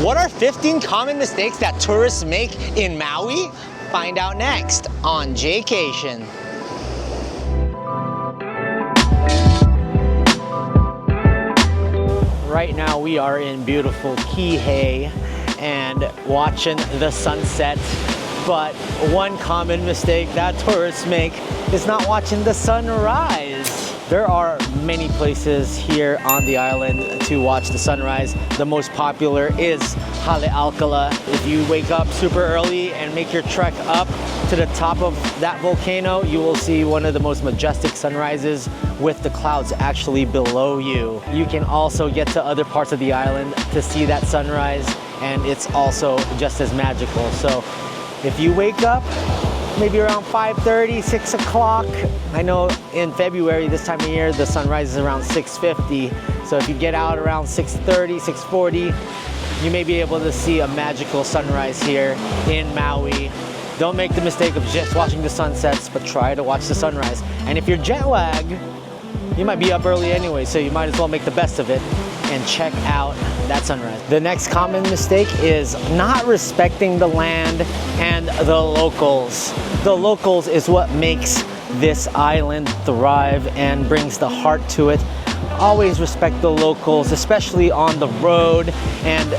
What are 15 common mistakes that tourists make in Maui? Find out next on Jaycation. Right now we are in beautiful Kihei and watching the sunset. But one common mistake that tourists make is not watching the sunrise. There are many places here on the island to watch the sunrise. The most popular is Haleakala. If you wake up super early and make your trek up to the top of that volcano, you will see one of the most majestic sunrises with the clouds actually below you. You can also get to other parts of the island to see that sunrise, and it's also just as magical. So if you wake up maybe around 5:30, 6 o'clock. I know in February this time of year the sunrise is around 6:50. So if you get out around 6:30, 6:40, you may be able to see a magical sunrise here in Maui. Don't make the mistake of just watching the sunsets, but try to watch the sunrise. And if you're jet lagged, you might be up early anyway, so you might as well make the best of it and check out that sunrise. The next common mistake is not respecting the land and the locals. The locals is what makes this island thrive and brings the heart to it. Always respect the locals, especially on the road, and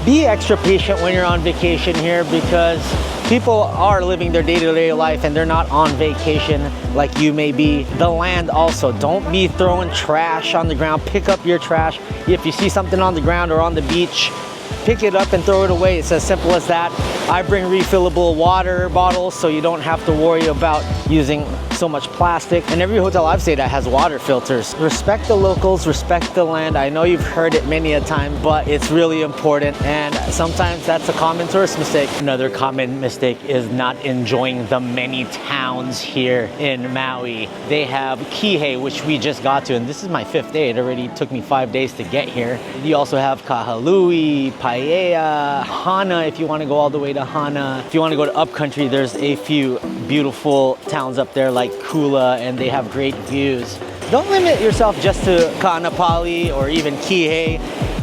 be extra patient when you're on vacation here because people are living their day-to-day life and they're not on vacation like you may be. The land also, don't be throwing trash on the ground. Pick up your trash. If you see something on the ground or on the beach, pick it up and throw it away. It's as simple as that. I bring refillable water bottles so you don't have to worry about using so much plastic. And every hotel I've stayed at has water filters. Respect the locals, respect the land. I know you've heard it many a time, but it's really important. And sometimes that's a common tourist mistake. Another common mistake is not enjoying the many towns here in Maui. They have Kihei, which we just got to, and this is my 5th day. It already took me 5 days to get here. You also have Kahalui, Paia, Hana if you want to go all the way to Hana. If you want to go to upcountry, there's a few beautiful towns up there like Kula, and they have great views. Don't limit yourself just to Kaanapali or even Kihei.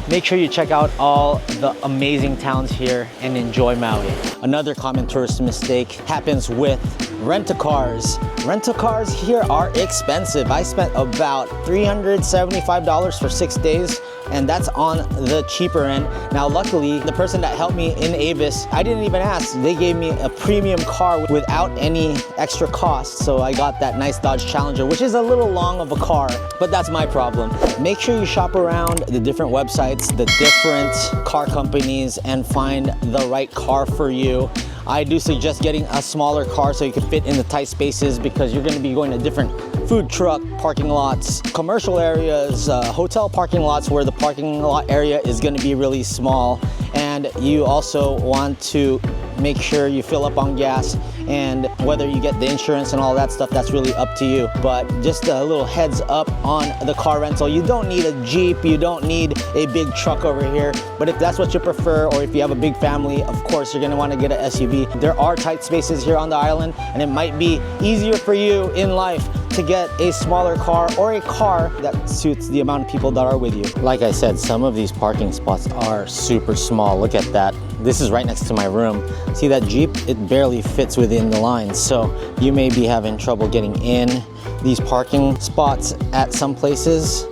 Make sure you check out all the amazing towns here and enjoy Maui. Another common tourist mistake happens with rent-a-cars. Rent-a-cars here are expensive. I spent about $375 for 6 days, and that's on the cheaper end. Now, luckily, the person that helped me in Avis, I didn't even ask. They gave me a premium car without any extra cost. So I got that nice Dodge Challenger, which is a little long of a car, but that's my problem. Make sure you shop around the different websites, the different car companies, and find the right car for you. I do suggest getting a smaller car so you can fit in the tight spaces because you're going to be going to different food truck parking lots, commercial areas, hotel parking lots where the parking lot area is going to be really small. And you also want to make sure you fill up on gas, and whether you get the insurance and all that stuff, that's really up to you. But just a little heads up on the car rental. You don't need a Jeep, you don't need a big truck over here, but if that's what you prefer, or if you have a big family, of course you're going to want to get an SUV. There are tight spaces here on the island, and it might be easier for you in life to get a smaller car or a car that suits the amount of people that are with you. Like I said, some of these parking spots are super small. Look at that. This is right next to my room. See that Jeep? It barely fits within the lines. So you may be having trouble getting in these parking spots at some places.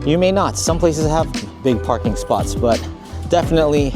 You may not. Some places have big parking spots, but definitely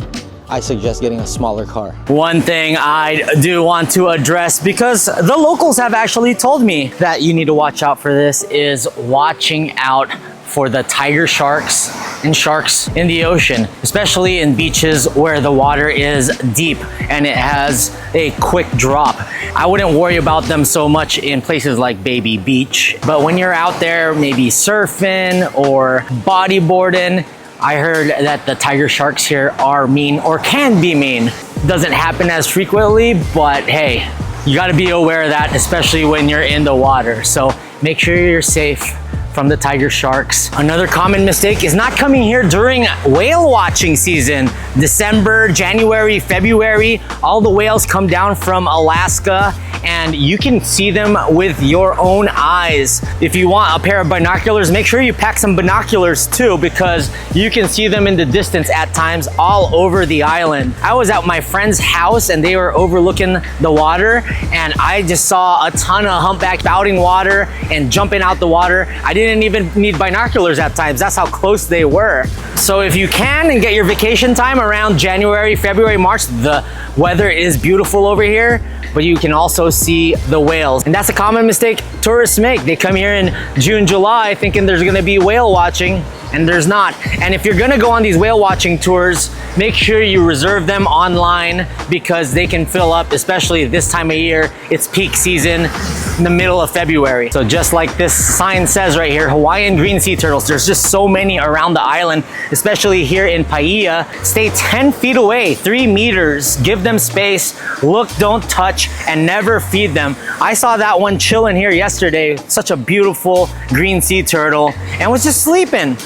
I suggest getting a smaller car. One thing I do want to address, because the locals have actually told me that you need to watch out for this, is watching out for the tiger sharks and sharks in the ocean, especially in beaches where the water is deep and it has a quick drop. I wouldn't worry about them so much in places like Baby Beach, but when you're out there maybe surfing or bodyboarding, I heard that the tiger sharks here are mean, or can be mean. Doesn't happen as frequently, but hey, you gotta be aware of that, especially when you're in the water. So make sure you're safe. from the tiger sharks. Another common mistake is not coming here during whale watching season. December, January, February, all the whales come down from Alaska and you can see them with your own eyes. If you want a pair of binoculars, make sure you pack some binoculars too, because you can see them in the distance at times all over the island. I was at my friend's house and they were overlooking the water, and I just saw a ton of humpback spouting water and jumping out the water. I didn't even need binoculars at times. That's how close they were. So if you can and get your vacation time around January, February, March, the weather is beautiful over here, but you can also see the whales. And that's a common mistake tourists make. They come here in June, July thinking there's gonna be whale watching, and there's not. And if you're gonna go on these whale watching tours, make sure you reserve them online, because they can fill up, especially this time of year. It's peak season in the middle of February. So just like this sign says right here, Hawaiian green sea turtles, there's just so many around the island, especially here in Paia. Stay 10 feet away, 3 meters, give them space, look, don't touch, and never feed them. I saw that one chilling here yesterday, such a beautiful green sea turtle, and was just sleeping.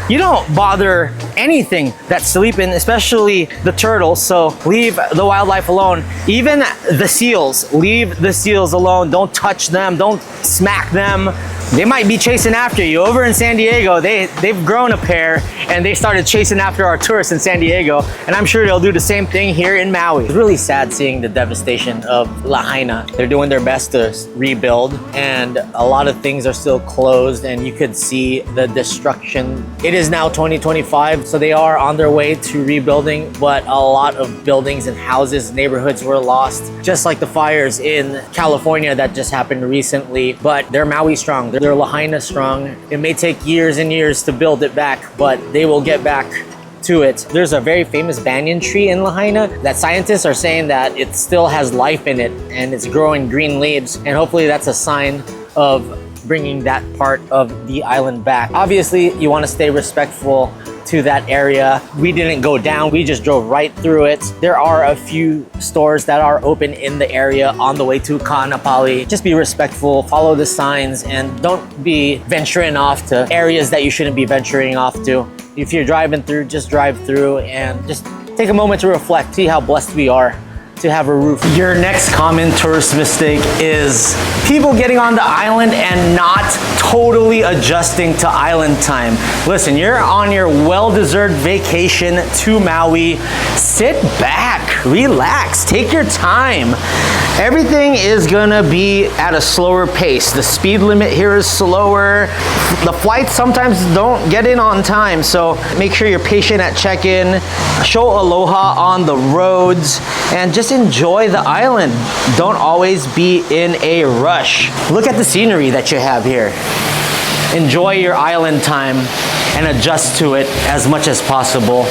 You don't bother anything that's sleeping, especially the turtles, so leave the wildlife alone. Even the seals, leave the seals alone. Don't touch them, don't smack them. They might be chasing after you. Over in San Diego, they've grown a pair and they started chasing after our tourists in San Diego, and I'm sure they'll do the same thing here in Maui. It's really sad seeing the devastation of Lahaina. They're doing their best to rebuild, and a lot of things are still closed, and you could see the destruction. It is now 2025, so they are on their way to rebuilding, but a lot of buildings and houses, neighborhoods were lost, just like the fires in California that just happened recently. But they're Maui strong. They're Lahaina strong. It may take years and years to build it back, but they will get back to it. There's a very famous banyan tree in Lahaina that scientists are saying that it still has life in it and it's growing green leaves, and hopefully that's a sign of bringing that part of the island back. Obviously, you want to stay respectful to that area. We didn't go down, we just drove right through it. There are a few stores that are open in the area on the way to Ka'anapali. Just be respectful, follow the signs, and don't be venturing off to areas that you shouldn't be venturing off to. If you're driving through, just drive through and just take a moment to reflect, see how blessed we are to have a roof. Your next common tourist mistake is people getting on the island and not totally adjusting to island time. Listen, you're on your well-deserved vacation to Maui. Sit back, relax, take your time. Everything is gonna be at a slower pace. The speed limit here is slower. The flights sometimes don't get in on time, so make sure you're patient at check-in. Show aloha on the roads and just enjoy the island. Don't always be in a rush. Look at the scenery that you have here. Enjoy your island time and adjust to it as much as possible.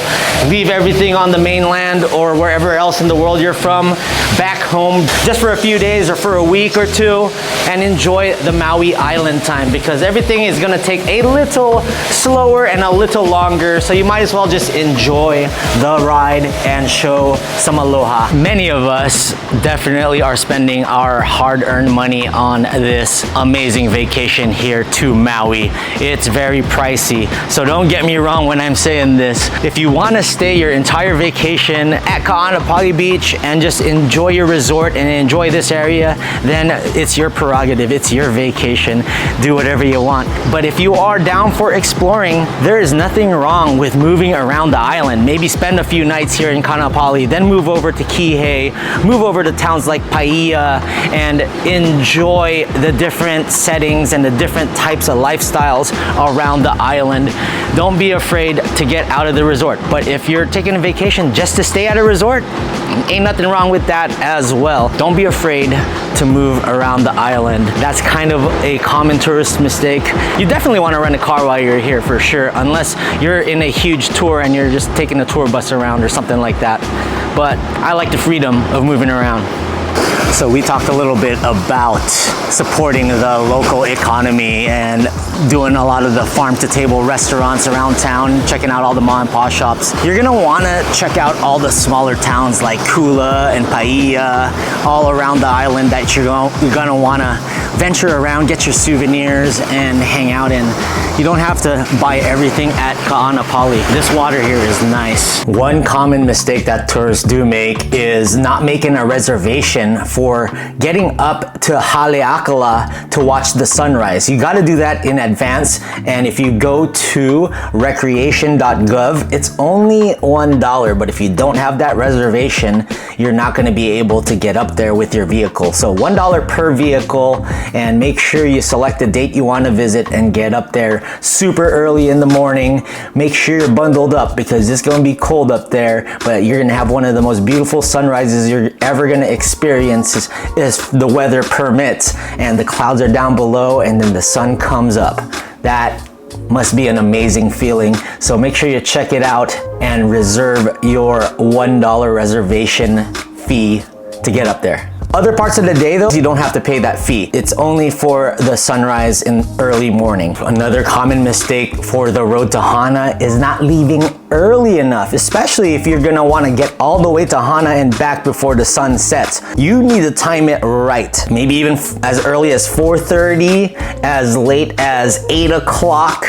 Leave everything on the mainland or wherever else in the world you're from back home just for a few days or for a week or two, and enjoy the Maui island time, because everything is gonna take a little slower and a little longer, so you might as well just enjoy the ride and show some aloha. Many of us definitely are spending our hard-earned money on this amazing vacation here to Maui. It's very pricey, so don't get me wrong when I'm saying this. If you want to stay your entire vacation at Ka'anapali Beach and just enjoy your resort and enjoy this area, then it's your prerogative, it's your vacation. Do whatever you want. But if you are down for exploring, there is nothing wrong with moving around the island. Maybe spend a few nights here in Ka'anapali, then move over to Kihei, move over to towns like Paia, and enjoy the different settings and the different types of lifestyles around the island. Don't be afraid to get out of the resort. But if you're taking a vacation just to stay at a resort, ain't nothing wrong with that as well. Don't be afraid to move around the island. That's kind of a common tourist mistake. You definitely want to rent a car while you're here for sure, unless you're in a huge tour and you're just taking a tour bus around or something like that. But I like the freedom of moving around. So we talked a little bit about supporting the local economy and doing a lot of the farm-to-table restaurants around town, checking out all the mom and pop shops. You're gonna wanna check out all the smaller towns like Kula and Paia, all around the island that you're gonna wanna venture around, get your souvenirs, and hang out in. You don't have to buy everything at Ka'anapali. This water here is nice. One common mistake that tourists do make is not making a reservation for getting up to Haleakala to watch the sunrise. You gotta do that in advance, and if you go to recreation.gov, it's only $1, but if you don't have that reservation, you're not gonna be able to get up there with your vehicle. So $1 per vehicle, and make sure you select the date you wanna visit and get up there super early in the morning. Make sure you're bundled up because it's gonna be cold up there, but you're gonna have one of the most beautiful sunrises you're ever gonna experience if the weather permits, and the clouds are down below and then the sun comes up. That must be an amazing feeling. So make sure you check it out and reserve your $1 reservation fee to get up there. Other parts of the day though, you don't have to pay that fee. It's only for the sunrise in early morning. Another common mistake for the road to Hana is not leaving early enough, especially if you're gonna wanna get all the way to Hana and back before the sun sets. You need to time it right. Maybe even as early as 4:30, as late as 8 o'clock.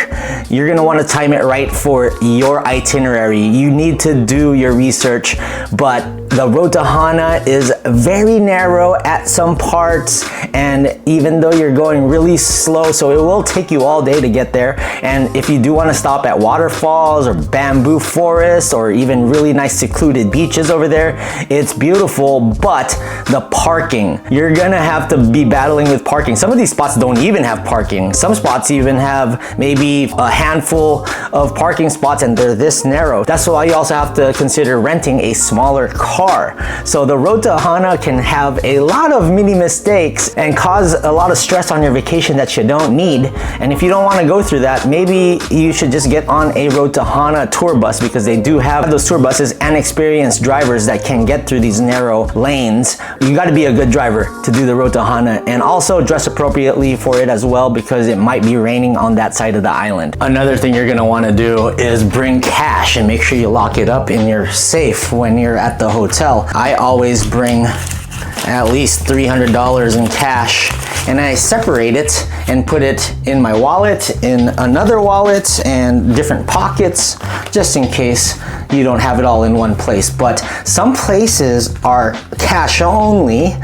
You're gonna wanna time it right for your itinerary. You need to do your research, but the road to Hana is very narrow at some parts, and even though you're going really slow, so it will take you all day to get there. And if you do want to stop at waterfalls or bamboo forests or even really nice secluded beaches over there, it's beautiful, but the parking, you're gonna have to be battling with parking. Some of these spots don't even have parking. Some spots even have maybe a handful of parking spots and they're this narrow. That's why you also have to consider renting a smaller car. So the road to Hana can have a lot of mini mistakes and cause a lot of stress on your vacation that you don't need. And if you don't want to go through that, maybe you should just get on a road to Hana tour bus, because they do have those tour buses and experienced drivers that can get through these narrow lanes. You got to be a good driver to do the road to Hana, and also dress appropriately for it as well, because it might be raining on that side of the island. Another thing you're going to want to do is bring cash and make sure you lock it up in your safe when you're at the hotel. I always bring at least $300 in cash, and I separate it and put it in my wallet, in another wallet, and different pockets, just in case you don't have it all in one place. But some places are cash only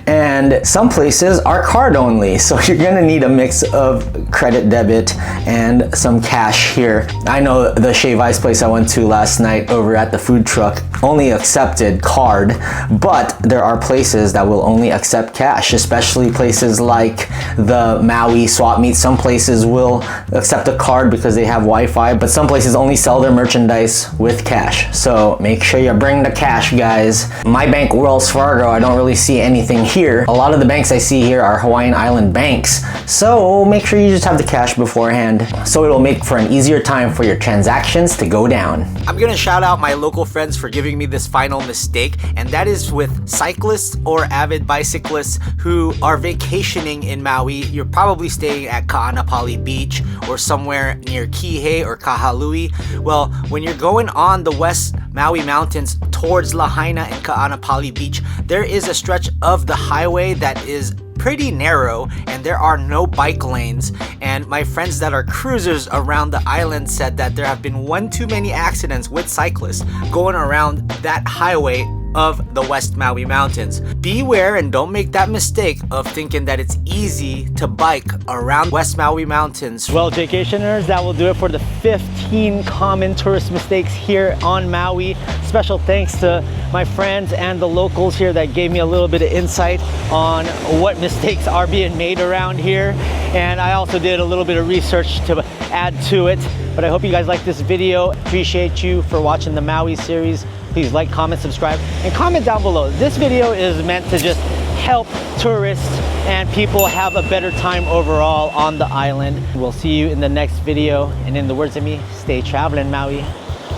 and some places are card only, so you're gonna need a mix of credit, debit, and some cash here. I know the Shave Ice place I went to last night over at the food truck only accepted card, but there are places that will only accept cash, especially places like the Maui swap meet. Some places will accept a card because they have Wi-Fi, but some places only sell their merchandise with cash. So make sure you bring the cash, guys. My bank, Wells Fargo, I don't really see anything here. A lot of the banks I see here are Hawaiian Island banks. So make sure you just have the cash beforehand, so it'll make for an easier time for your transactions to go down. I'm gonna shout out my local friends for giving me this final mistake, and that is with cyclists or avid bicyclists who are vacationing in Maui. You're probably staying at Ka'anapali Beach or somewhere near Kihei or Kahalui. Well, when you're going on the West Maui Mountains towards Lahaina and Ka'anapali Beach, there is a stretch of the highway that is pretty narrow and there are no bike lanes, and my friends that are cruisers around the island said that there have been one too many accidents with cyclists going around that highway of the West Maui Mountains. Beware and don't make that mistake of thinking that it's easy to bike around West Maui Mountains. Well, Jaycationers, that will do it for the 15 common tourist mistakes here on Maui. Special thanks to my friends and the locals here that gave me a little bit of insight on what mistakes are being made around here. And I also did a little bit of research to add to it. But I hope you guys like this video. Appreciate you for watching the Maui series. Please like, comment, subscribe, and comment down below. This video is meant to just help tourists and people have a better time overall on the island. We'll see you in the next video. And in the words of me, stay traveling, Maui.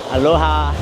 Aloha.